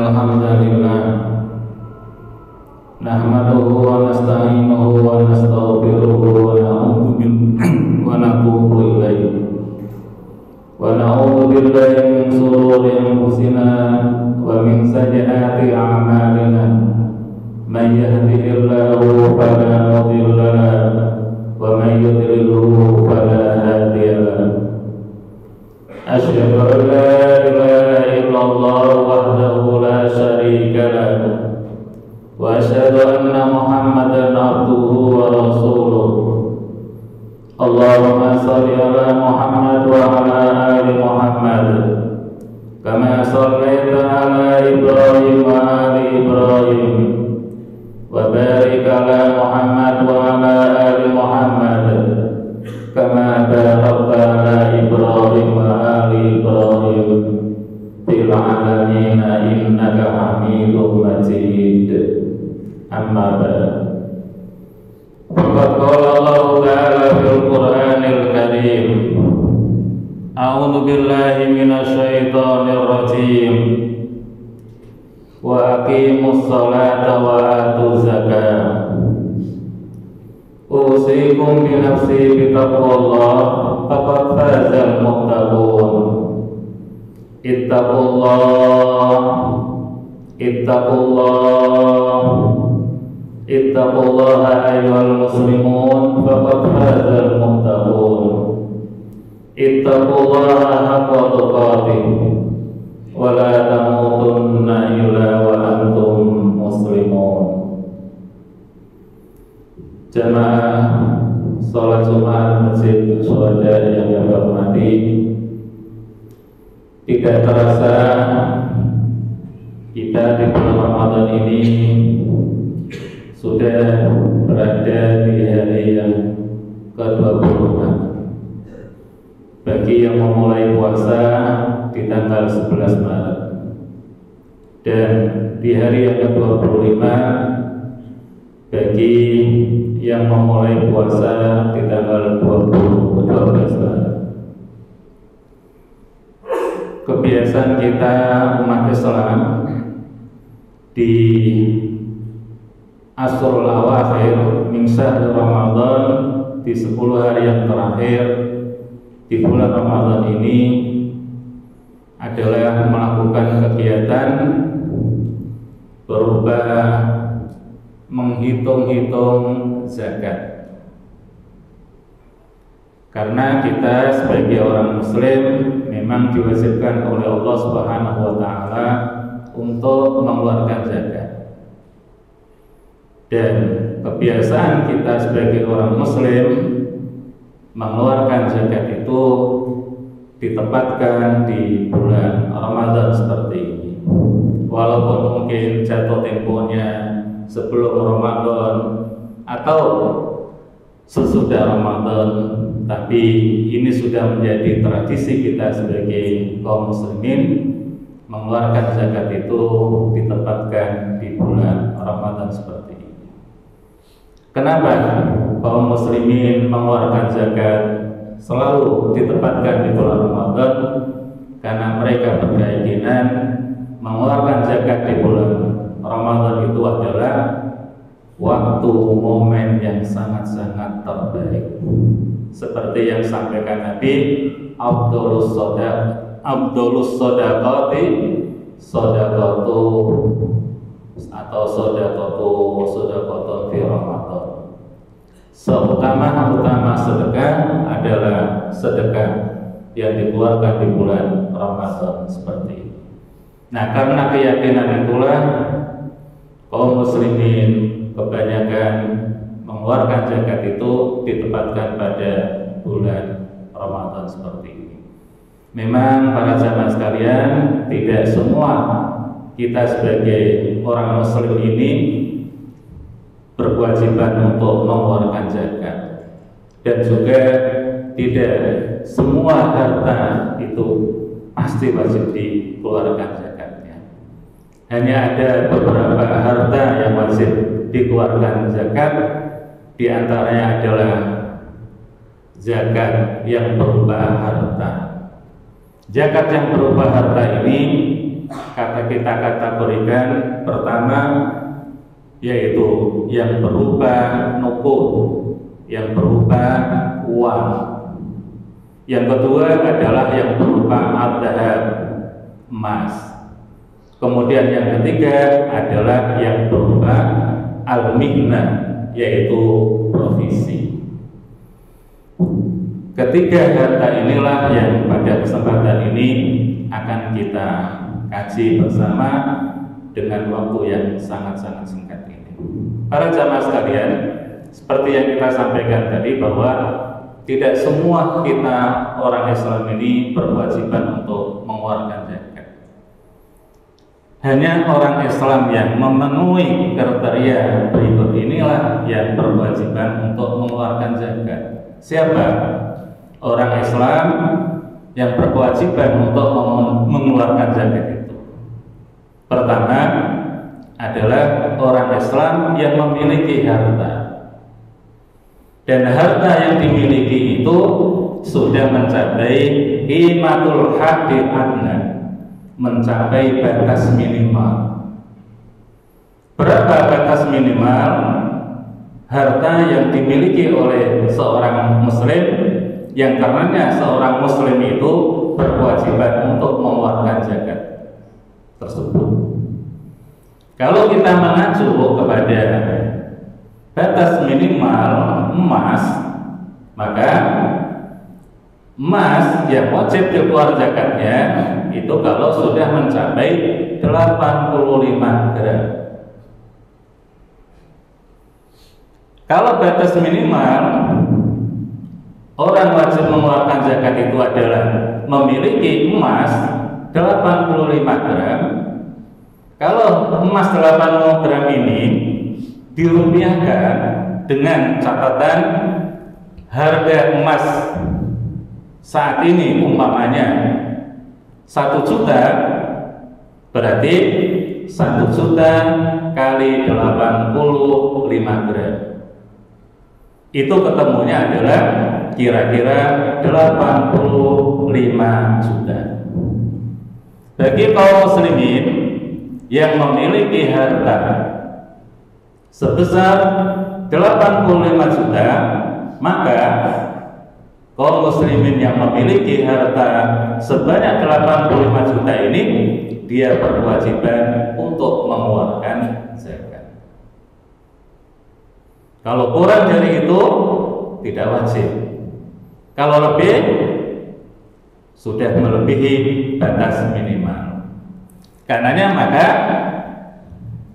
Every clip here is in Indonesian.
Innalhamdalillah nahmaduhu wa nasta'inuhu wa nastaghfiruhu wa natubu ilayhi wa na'udzu billahi min shururi anfusina wa min sayyiati a'malina man yahdihillahu fala mudilla lahu wa man yudlilhu fala hadiya lahu. Asyhadu an la ilaha illallah wahdahu la syarika lahu wa asyhadu anna Muhammadan abduhu wa rasuluh. Allahumma shalli ala Muhammad wa ala ali Muhammad kama shallaita ala Ibrahim wa ali Ibrahim wa barik ala Muhammad wa ala ali Muhammad kama barakta ala Ibrahim wa ali Ibrahim fil alamin innaka Hamidum Majid. Amma ba'd. Faqad qala Allah ta'ala fil Qur'anil Karim, a'udzu billahi minasy syaithanir rajim, wa aqimus salata wa atuz zakata. Usikum bi nafsi bi taqwallah faqad fazal muttaqun. Ittaqullaha ayyuhal muslimun faqad fazal muttaqun. Ittaqullaha haqqa tuqatih wa la tamutunna illa wa antum muslimun. Jamaah salat Jumat Masjid Syuhada yang kami hormati, tidak terasa kita di bulan Ramadan ini sudah berada di hari yang ke-25. Bagi yang memulai puasa di tanggal 11 Maret dan di hari yang ke-25 bagi yang memulai puasa di tanggal 12 Maret. Kebiasaan kita umat Islam di Asrul Awakhir min syahr Ramadan, di 10 hari yang terakhir di bulan Ramadan ini adalah melakukan kegiatan berupa menghitung-hitung zakat. Karena kita sebagai orang muslim memang diwajibkan oleh Allah Subhanahu wa taala untuk mengeluarkan zakat. Dan kebiasaan kita sebagai orang muslim mengeluarkan zakat itu ditempatkan di bulan Ramadan seperti ini. Walaupun mungkin jatuh temponya sebelum Ramadan atau sesudah Ramadan, tapi ini sudah menjadi tradisi kita sebagai kaum muslimin mengeluarkan zakat itu ditempatkan di bulan Ramadan seperti ini. Kenapa kaum muslimin mengeluarkan zakat selalu ditempatkan di bulan Ramadan? Karena mereka berkeyakinan mengeluarkan zakat di bulan Ramadan itu adalah waktu momen yang sangat-sangat terbaik. Seperti yang disampaikan Nabi, Abdulus Sodaqati Sodaqatu atau Sodaqatu fi Ramadan. Utama sedekah adalah sedekah yang dikeluarkan di bulan Ramadan seperti ini. Nah, karena keyakinan itulah kaum muslimin kebanyakan mengeluarkan zakat itu ditempatkan pada bulan Ramadan seperti ini. Memang para jamaah sekalian, tidak semua kita sebagai orang muslim ini berkewajiban untuk mengeluarkan zakat, dan juga tidak semua harta itu pasti wajib dikeluarkan zakatnya. Hanya ada beberapa harta yang wajib dikeluarkan zakat, di antaranya adalah zakat yang berupa harta. Zakat yang berupa harta ini kita kategorikan pertama yaitu yang berupa nuqud, yang berupa uang. Yang kedua adalah yang berupa adhab, emas. Kemudian yang ketiga adalah yang berupa al-mihnah, yaitu provisi. Ketiga harta inilah yang pada kesempatan ini akan kita kaji bersama dengan waktu yang sangat-sangat singkat ini. Para jamaah sekalian, seperti yang kita sampaikan tadi bahwa tidak semua kita orang Islam ini berkewajiban untuk mengeluarkan zakat. Hanya orang Islam yang memenuhi kriteria berikut inilah yang berkewajiban untuk mengeluarkan zakat. Siapa? Orang Islam yang berkewajiban untuk mengeluarkan zakat itu. Pertama adalah orang Islam yang memiliki harta, dan harta yang dimiliki itu sudah mencapai qimatul haddil adna, mencapai batas minimal. Berapa batas minimal harta yang dimiliki oleh seorang muslim, yang karenanya seorang muslim itu berkewajiban untuk mengeluarkan zakat tersebut? Kalau kita mengacu kepada batas minimal emas, maka emas yang wajib dikeluarkan zakatnya itu kalau sudah mencapai 85 gram. Kalau batas minimal orang wajib mengeluarkan zakat itu adalah memiliki emas 85 gram. Kalau emas 85 gram ini dirupiahkan dengan catatan harga emas saat ini umpamanya 1 juta, berarti 1 juta kali 85 gram. Itu ketemunya adalah kira-kira 85 juta. Bagi kaum muslimin yang memiliki harta sebesar 85 juta, maka kaum muslimin yang memiliki harta sebanyak 85 juta ini dia berkewajiban untuk mengeluarkan zakat. Kalau kurang dari itu tidak wajib. Kalau lebih sudah melebihi batas minimal. Karenanya maka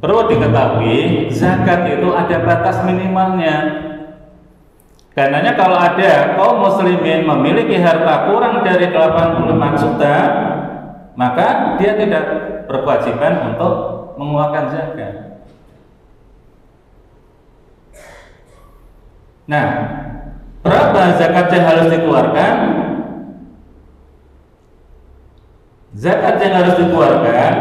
perlu diketahui zakat itu ada batas minimalnya. Karenanya kalau ada kaum muslimin memiliki harta kurang dari 85 juta, maka dia tidak berkewajiban untuk mengeluarkan zakat. Nah, berapa zakat yang harus dikeluarkan? Zakat yang harus dikeluarkan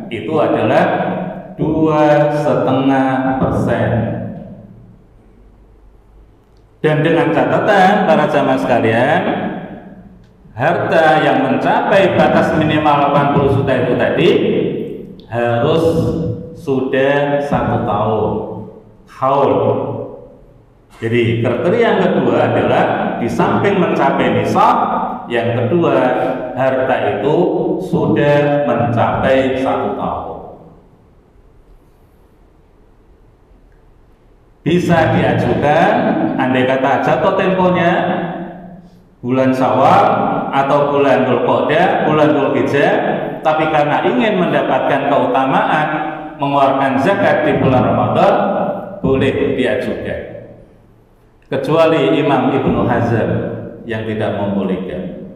itu adalah 2,5%. Dan dengan catatan para jamaah sekalian, harta yang mencapai batas minimal 80 juta itu tadi harus sudah 1 tahun haul. Jadi kriteria yang kedua adalah di samping mencapai nisab, yang kedua harta itu sudah mencapai 1 tahun. Bisa diajukan andai kata jatuh temponya bulan Syawal atau bulan Dzulqa'dah, bulan Dzulhijjah, tapi karena ingin mendapatkan keutamaan mengeluarkan zakat di bulan Ramadan, boleh diajukan. Kecuali Imam Ibnu Hazm yang tidak membolehkan.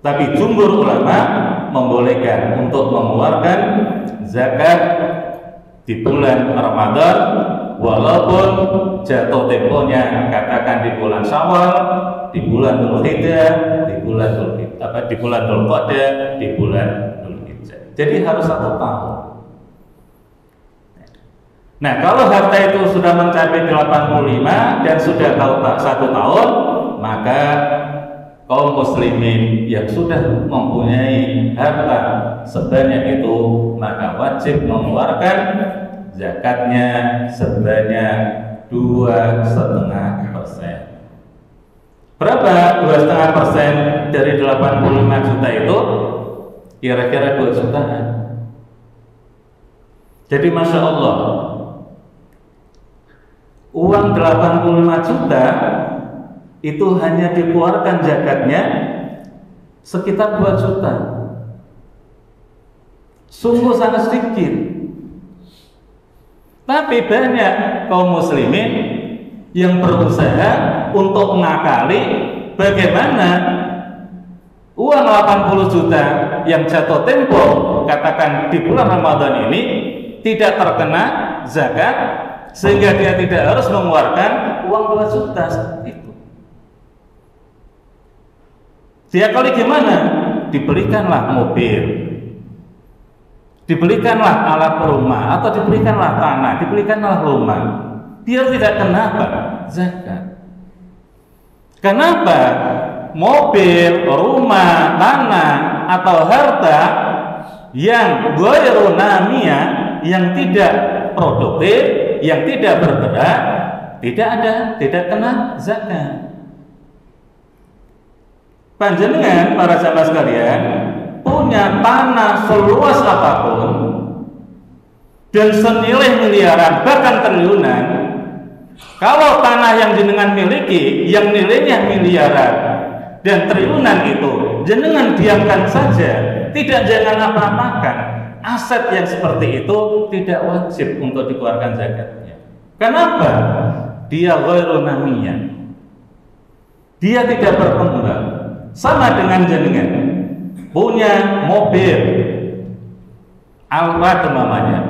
Tapi jumhur ulama membolehkan untuk mengeluarkan zakat di bulan Ramadan, walaupun jatuh temponya katakan di bulan Syawal, di bulan Dzulhijjah, di bulan Dzulqa'dah, di bulan Dzulhijjah. Jadi harus 1 tahun. Nah, kalau harta itu sudah mencapai 85 dan sudah 1 tahun, maka kaum muslimin yang sudah mempunyai harta sebanyak itu, maka wajib mengeluarkan zakatnya sebanyak 2,5%. Berapa 2,5% dari 85 juta itu? Kira-kira 2 jutaan. Jadi Masya Allah, uang 85 juta itu hanya dikeluarkan zakatnya sekitar 2 juta. Sungguh sangat sedikit. Tapi banyak kaum muslimin yang berusaha untuk mengakali bagaimana uang 80 juta yang jatuh tempo katakan di bulan Ramadan ini tidak terkena zakat, sehingga dia tidak harus mengeluarkan uang 2 juta itu. Dia kali gimana? Dibelikanlah mobil, dibelikanlah alat rumah, atau dibelikanlah tanah, dibelikanlah rumah. Dia tidak kena apa? Zakat. Kenapa? Mobil, rumah, tanah, atau harta yang ghairu namiyah, yang tidak produktif, yang tidak bergerak, tidak kena zakat. Panjenengan para sahabat sekalian punya tanah seluas apapun dan senilai miliaran bahkan triliunan, kalau tanah yang jenengan miliki yang nilainya miliaran dan triliunan itu jenengan diamkan saja, tidak jangan apa-apakan, aset yang seperti itu tidak wajib untuk dikeluarkan zakatnya. Kenapa? Dia ghairu namiyah, dia tidak berkembang. Sama dengan jenengan punya mobil Alfa namanya,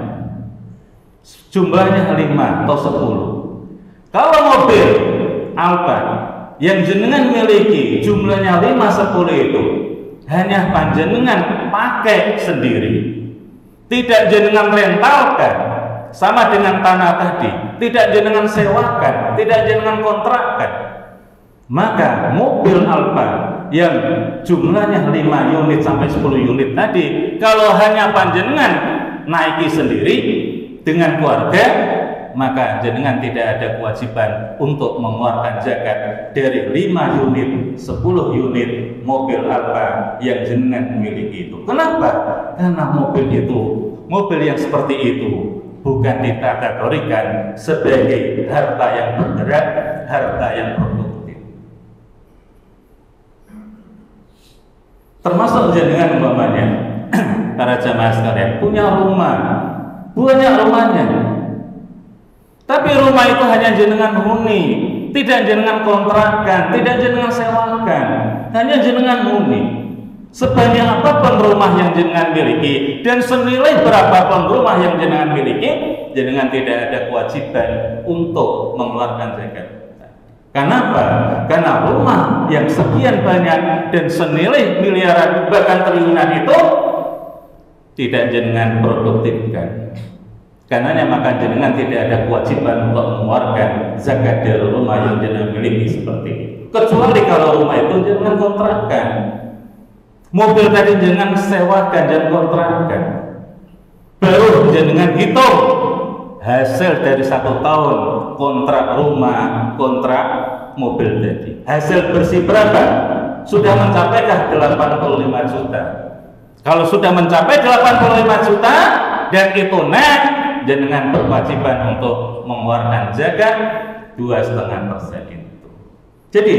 jumlahnya 5 atau 10. Kalau mobil Alfa yang jenengan miliki jumlahnya 5-10 itu hanya panjenengan pakai sendiri, tidak jenengan rentalkan, sama dengan tanah tadi, tidak jenengan sewakan, tidak jenengan kontrakkan, maka mobil Alfa yang jumlahnya 5 unit sampai 10 unit tadi, kalau hanya panjenengan naiki sendiri dengan keluarga, maka jenengan tidak ada kewajiban untuk mengeluarkan zakat dari 5 unit, 10 unit mobil Alfa yang jenengan miliki itu. Kenapa? Karena mobil itu, mobil yang seperti itu bukan dikategorikan sebagai harta yang bergerak, harta yang produktif. Termasuk jenengan umpamanya para jamaah sekalian punya rumah, banyak rumahnya, tapi rumah itu hanya jenengan huni, tidak jenengan kontrakkan, tidak jenengan sewakan, hanya jenengan huni. Sebanyak apapun rumah yang jenengan miliki dan senilai berapapun rumah yang jenengan miliki, jenengan tidak ada kewajiban untuk mengeluarkan zakat. Kenapa? Karena rumah yang sekian banyak dan senilai miliaran bahkan triliunan itu tidak jenengan produktifkan. Karenanya maka jenengan tidak ada kewajiban untuk mengeluarkan zakat dari rumah yang jenengan miliki seperti itu. Kecuali kalau rumah itu jenengan kontrakkan, mobil tadi jenengan sewakan dan kontrakkan, baru jenengan hitung hasil dari 1 tahun kontrak rumah, kontrak mobil tadi. Hasil bersih berapa? Sudah mencapaikah 85 juta? Kalau sudah mencapai 85 juta dan itu net, jenengan berkewajiban untuk mengeluarkan zakat 2,5% itu. Jadi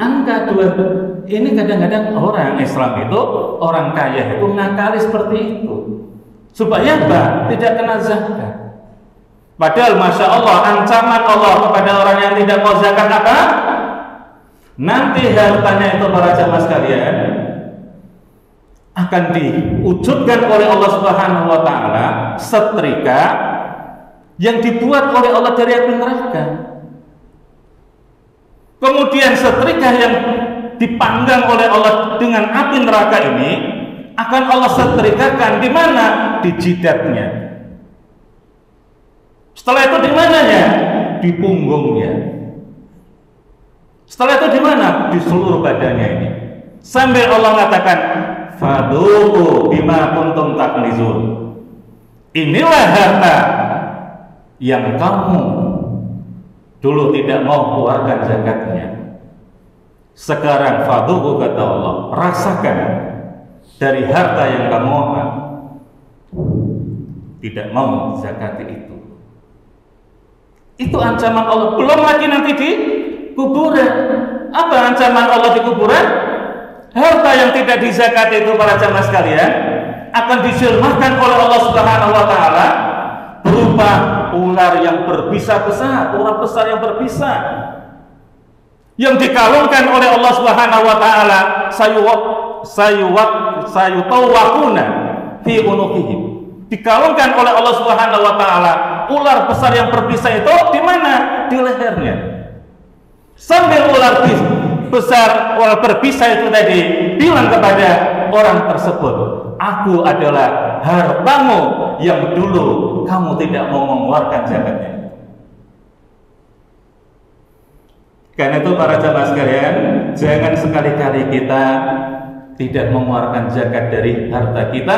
angka 2 ini kadang-kadang orang Islam itu, orang kaya itu ngakali seperti itu supaya apa? Tidak kena zakat. Padahal Masya Allah, ancaman Allah kepada orang yang tidak mau zakat apa? Nanti hartanya itu para jamaah sekalian akan diwujudkan oleh Allah Subhanahu wa Ta'ala setrika yang dibuat oleh Allah dari api neraka. Kemudian setrika yang dipanggang oleh Allah dengan api neraka ini akan Allah setrikakan di mana? Di jidatnya. Setelah itu di mananya? Di punggungnya. Setelah itu di mana? Di seluruh badannya ini. Sambil Allah mengatakan, fadhuqu bima kuntum taknizun. Inilah harta yang kamu dulu tidak mau keluarkan zakatnya. Sekarang fadhuqu, kata Allah, rasakan dari harta yang kamu tidak mau zakati itu. Itu ancaman Allah. Belum lagi nanti di kuburan. Apa ancaman Allah di kuburan? Harta yang tidak dizakati itu, para jamaah sekalian, akan dijelmahkan oleh Allah Subhanahu wa taala berupa ular yang berbisa besar, ular besar yang berbisa, yang dikalungkan oleh Allah Subhanahu wa taala, sayutawwaquna fi unuqihim. Dikalungkan oleh Allah Subhanahu wa taala ular besar yang berbisa itu di mana? Di lehernya. Sambil ular besar, ular berbisa itu tadi bilang kepada orang tersebut, aku adalah hartamu yang dulu kamu tidak mau mengeluarkan zakatnya. Karena itu para jamaah sekalian, jangan sekali-kali kita tidak mengeluarkan zakat dari harta kita,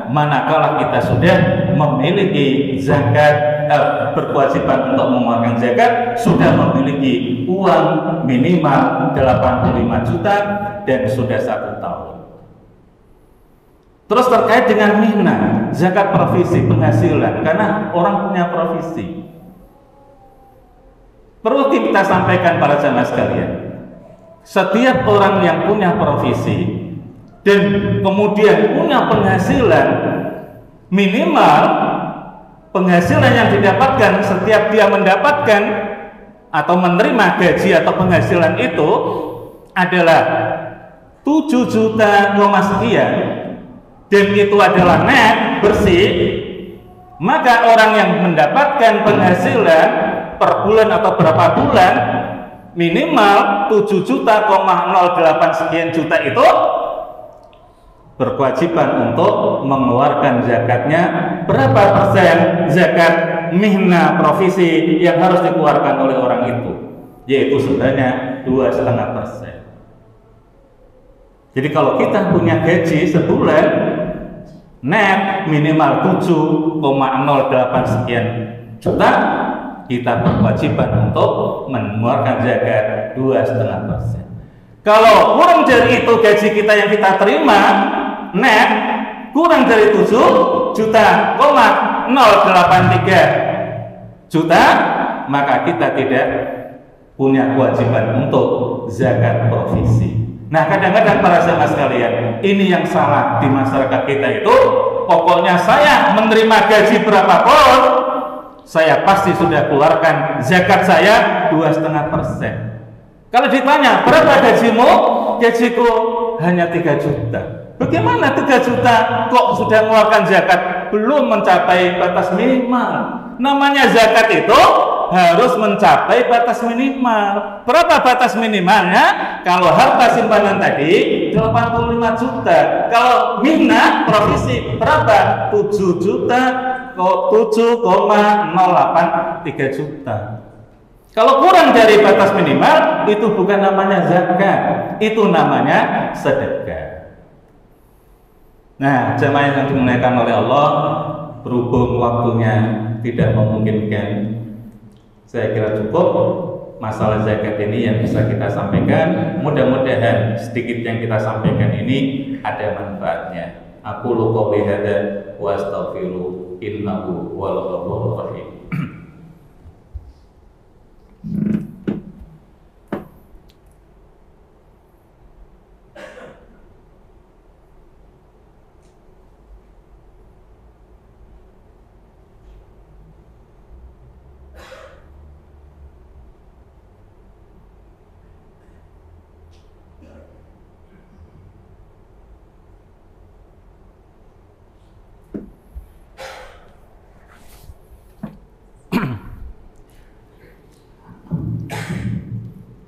manakala kita sudah memiliki zakat, berkewajiban untuk mengeluarkan zakat, sudah memiliki uang minimal 85 juta dan sudah 1 tahun. Terus terkait dengan mina, zakat provisi penghasilan, karena orang punya provisi. Perlu kita sampaikan para jamaah sekalian, setiap orang yang punya provisi dan kemudian punya penghasilan minimal, penghasilan yang didapatkan setiap dia mendapatkan atau menerima gaji atau penghasilan itu adalah 7 juta sekian, dan itu adalah net bersih, maka orang yang mendapatkan penghasilan per bulan atau berapa bulan minimal 7 juta 08 sekian juta itu berkewajiban untuk mengeluarkan zakatnya. Berapa persen zakat mihna provisi yang harus dikeluarkan oleh orang itu? Yaitu sebenarnya 2,5%. Jadi kalau kita punya gaji sebulan net minimal 7,08 sekian juta, kita berkewajiban untuk mengeluarkan zakat 2,5%. Kalau kurang dari itu gaji kita yang kita terima net kurang dari 7 juta 083 juta, maka kita tidak punya kewajiban untuk zakat provisi. Nah, kadang-kadang para jamaah sekalian, ini yang salah di masyarakat kita itu, pokoknya saya menerima gaji berapapun, saya pasti sudah keluarkan zakat saya 2,5%. Kalau ditanya, berapa gajimu? Gajiku hanya 3 juta. Bagaimana 3 juta kok sudah mengeluarkan zakat? Belum mencapai batas minimal. Namanya zakat itu harus mencapai batas minimal. Berapa batas minimalnya? Kalau harta simpanan tadi 85 juta. Kalau mina provisi berapa? 7 juta, 7,083 juta. Kalau kurang dari batas minimal, itu bukan namanya zakat, itu namanya sedekah. Nah, jemaah yang dimuliakan oleh Allah, berhubung waktunya tidak memungkinkan, saya kira cukup masalah zakat ini yang bisa kita sampaikan. Mudah-mudahan sedikit yang kita sampaikan ini ada manfaatnya. Aqulu qouli hadza wa astaghfiru innahu huwal ghafurur rahim.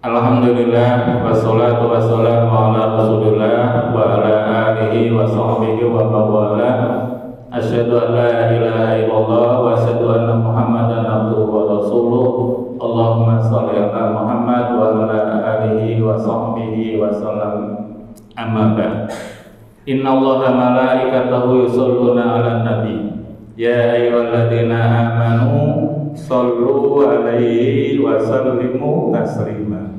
Alhamdulillah, wassalatu wassalamu ala Rasulillah wa ala alihi wa sahbihi wa mawala. Asyhadu an la ilaha illallah wa asyhadu anna Muhammadan abduhu wa rasuluh. Allahumma shalli ala Muhammad wa ala alihi wa sahbihi wa sallam. Amma ba'd. Innallaha malaikatahu yusholluna 'alan nabi. Ya ayyuhalladzina amanu shollu 'alaihi wa sallimu taslima.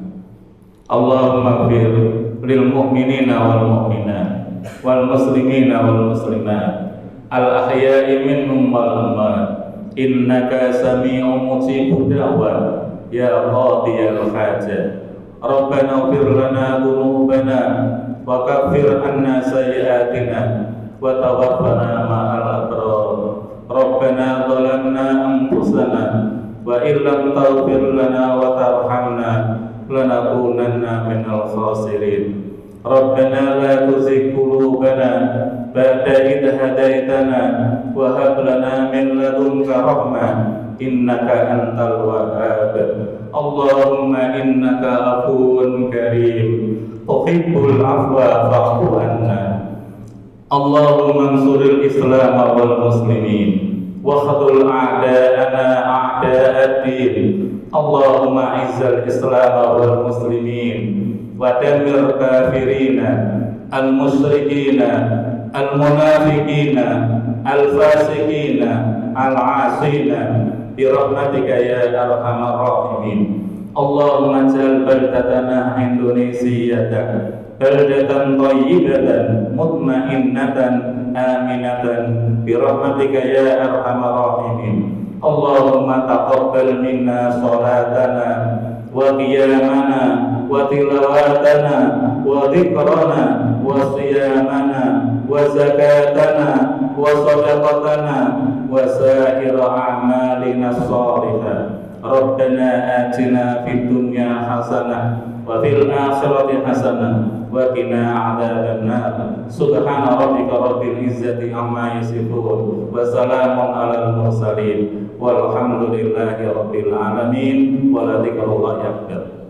Allahumma ighfir lil mu'minina wal mu'minat wal muslimina wal muslimat al ahya'i minhum wal amwat innaka sami'un mujibud da'wat ya qadiyal hajat. Rabbana ighfir lana dhunubana wa kaffir anna sayyi'atina wa tawaffana ma'al abrar. Rabbana zalamna anfusana wa illam taghfir lana wa tarhamna lanakunanna minal khasirin. Rabbana la tuzigh qulubana ba'da idh hadaitana wa hab lana min ladunka rahmah innaka antal wahhab. Allahumma innaka afuwun karim tuhibbul afwa fa'fu anna. Allahumma ansuril Islam wal muslimin wa khadul a'da'ana a'da'ad-din. Allahumma izzal Islam wal muslimin wa damir kafirina al-musyrikina al-munafiqina al-fasikina al-asina birahmatika ya arhamar rahimin. Allahumma ja'al baldatana Indonesiatan baldatan thayyibatan mutmainnatan aminatan birahmatika ya arhamar rahimin. Allahumma taqabbal minna salatana wa qiyamana wa tilawatana wa dhikrana wa siyamana wa zakatana wa sadaqatana wa sa'ira a'malina shalihah. Rabbana atina fid dunya hasanah wa fil akhirati hasanah wa qina adzaban nar. Subhana rabbika rabbil izzati amma yasifun wa salamun alal mursalin walhamdulillahi rabbil alamin wa la dzikrullahi akbar.